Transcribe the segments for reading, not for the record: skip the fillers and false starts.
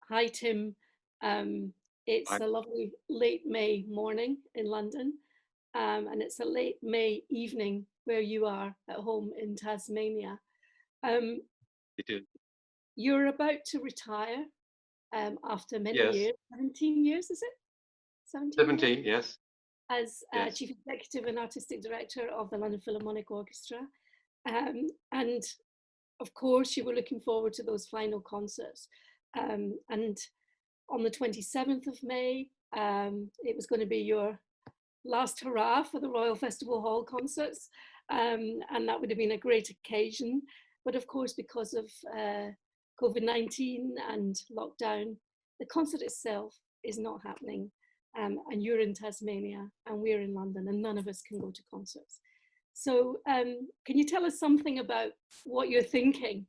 Hi, Tim. It's I, a lovely late May morning in London, and it's a late May evening where you are at home in Tasmania. Um, it is. you're about to retire after many Yes. years, 17 years, is it? 17 years? 17, yes. As Yes. Chief Executive and Artistic Director of the London Philharmonic Orchestra. And of course, you were looking forward to those final concerts. And on the 27th of May, it was going to be your last hurrah for the Royal Festival Hall concerts. And that would have been a great occasion. But of course, because of COVID-19 and lockdown, the concert itself is not happening. And you're in Tasmania and we're in London and none of us can go to concerts. So can you tell us something about what you're thinking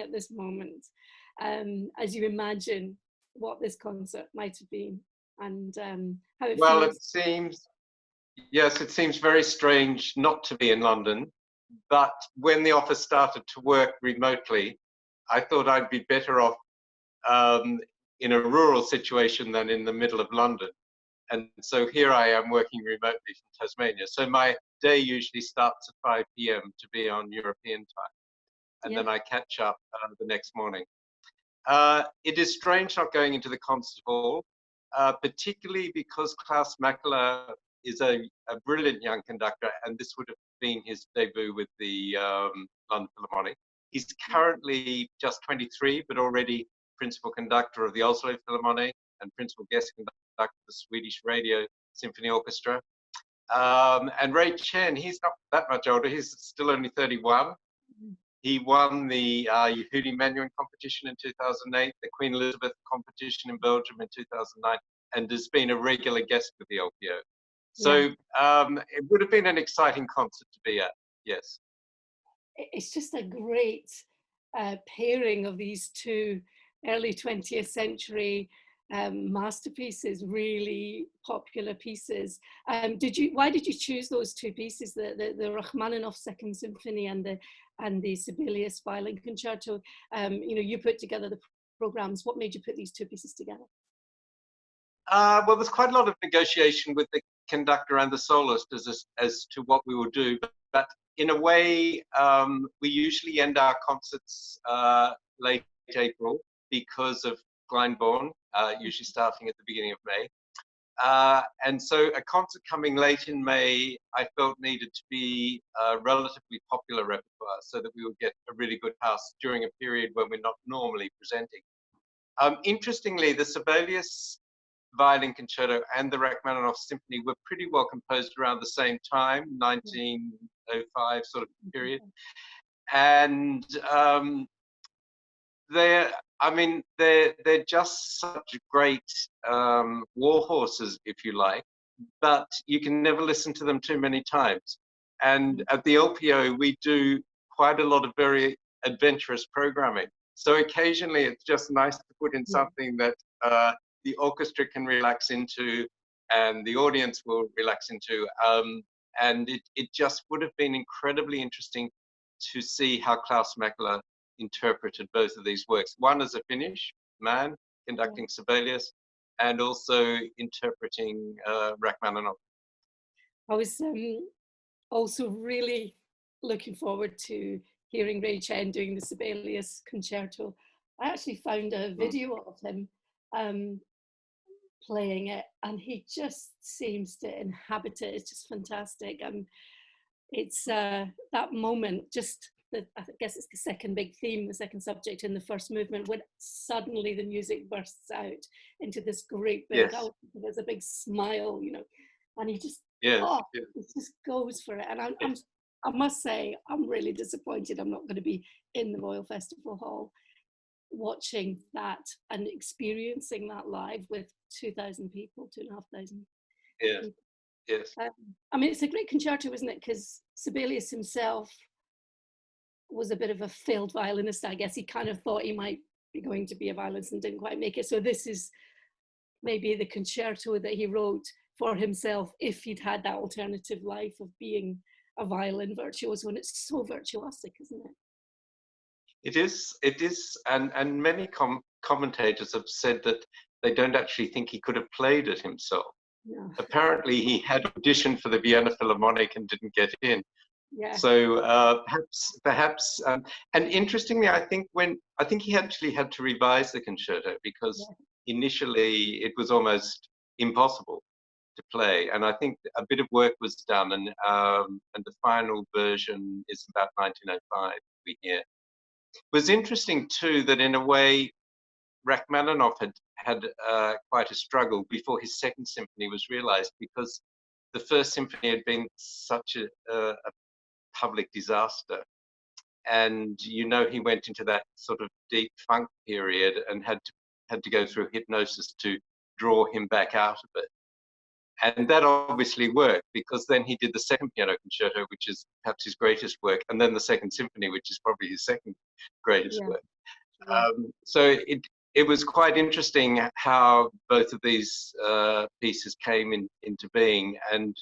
at this moment as you imagine what this concert might have been and how it Well, feels? it seems, yes, it seems very strange not to be in London. But when the office started to work remotely, I thought I'd be better off um, in a rural situation than in the middle of London. And so here I am working remotely from Tasmania. So my day usually starts at 5 p.m. to be on European time. And Yeah, then I catch up the next morning. It is strange not going into the concert hall, particularly because Klaus Mäkelä is a brilliant young conductor, and this would have been his debut with the London Philharmonic. He's currently just 23, but already principal conductor of the Oslo Philharmonic and principal guest conductor of the Swedish Radio Symphony Orchestra. And Chen, he's not that much older, he's still only 31. He won the Yehudi Menuhin competition in 2008, the Queen Elizabeth competition in Belgium in 2009, and has been a regular guest with the LPO. yeah. So it would have been an exciting concert to be at, yes. It's just a great pairing of these two early 20th century masterpieces, really popular pieces. Why did you choose those two pieces, the Rachmaninoff Second Symphony and the Sibelius Violin Concerto? You put together the programs. What made you put these two pieces together? Well, there's quite a lot of negotiation with the conductor and the soloist as to what we will do. But in a way, we usually end our concerts late April because of Glyndebourne, usually starting at the beginning of May. And so a concert coming late in May, I felt needed to be a relatively popular repertoire so that we would get a really good house during a period when we're not normally presenting. Interestingly, the Sibelius Violin Concerto and the Rachmaninoff Symphony were pretty well composed around the same time, 1905 sort of period. And they're just such great war horses, if you like, but you can never listen to them too many times. And at the LPO, we do quite a lot of very adventurous programming. So occasionally it's just nice to put in something that the orchestra can relax into and the audience will relax into. And it just would have been incredibly interesting to see how Klaus Mäkelä interpreted both of these works. One as a Finnish man conducting Sibelius, and also interpreting Rachmaninoff. I was also really looking forward to hearing Chen doing the Sibelius Concerto. I actually found a video of him playing it, and he just seems to inhabit it. It's just fantastic. And it's that moment, I guess it's the second big theme, the second subject in the first movement, when suddenly the music bursts out into this great big, there's a big smile, and he just, he just goes for it. And I must say, I'm really disappointed I'm not going to be in the Royal Festival Hall watching that and experiencing that live with 2,000 people, 2,500. Yes, yes. I mean, it's a great concerto, isn't it? Because Sibelius himself was a bit of a failed violinist, I guess. He kind of thought he might be going to be a violinist and didn't quite make it. So this is maybe the concerto that he wrote for himself if he'd had that alternative life of being a violin virtuoso. And it's so virtuosic, isn't it? It is, and many commentators have said that they don't actually think he could have played it himself. No. Apparently, he had auditioned for the Vienna Philharmonic and didn't get in. Yeah. So perhaps, and interestingly, I think he actually had to revise the concerto because initially it was almost impossible to play, and I think a bit of work was done, and the final version is about 1905. We hear. It was interesting too that in a way Rachmaninoff had quite a struggle before his second symphony was realized, because the first symphony had been such a public disaster, and he went into that sort of deep funk period and had to go through hypnosis to draw him back out of it. And that obviously worked, because then he did the second piano concerto, which is perhaps his greatest work, and then the second symphony, which is probably his second greatest work. So it was quite interesting how both of these pieces came into being, and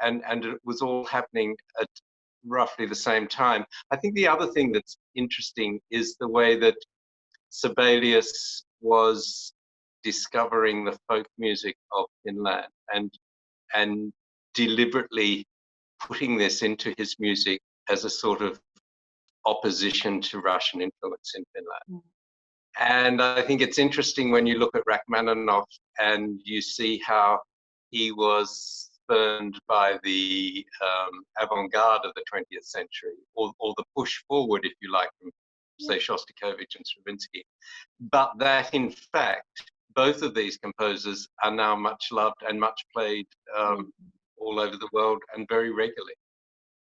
it was all happening at roughly the same time. I think the other thing that's interesting is the way that Sibelius was discovering the folk music of Finland and deliberately putting this into his music as a sort of opposition to Russian influence in Finland. And I think it's interesting when you look at Rachmaninoff and you see how he was spurned by the avant-garde of the 20th century, or the push forward, if you like, from say Shostakovich and Stravinsky, but that in fact both of these composers are now much loved and much played all over the world, and very regularly.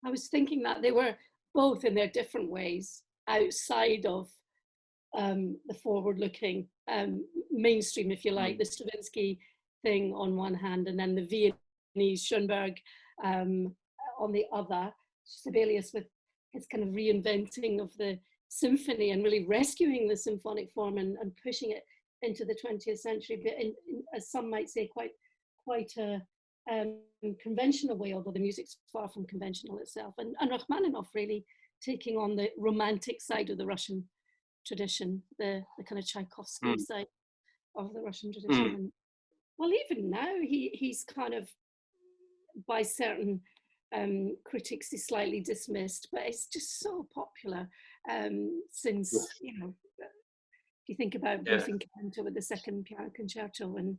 I was thinking that they were both, in their different ways, outside of the forward-looking mainstream, if you like, the Stravinsky thing on one hand, and then the Viennese Schoenberg on the other. Sibelius with his kind of reinventing of the symphony and really rescuing the symphonic form and pushing it into the 20th century, but in, as some might say, quite a conventional way, although the music's far from conventional itself. And Rachmaninoff really taking on the romantic side of the Russian tradition, the kind of Tchaikovsky side of the Russian tradition. And, well, even now he's kind of, by certain critics, is slightly dismissed, but it's just so popular since, if you think about Briefing Canto with the second piano concerto, and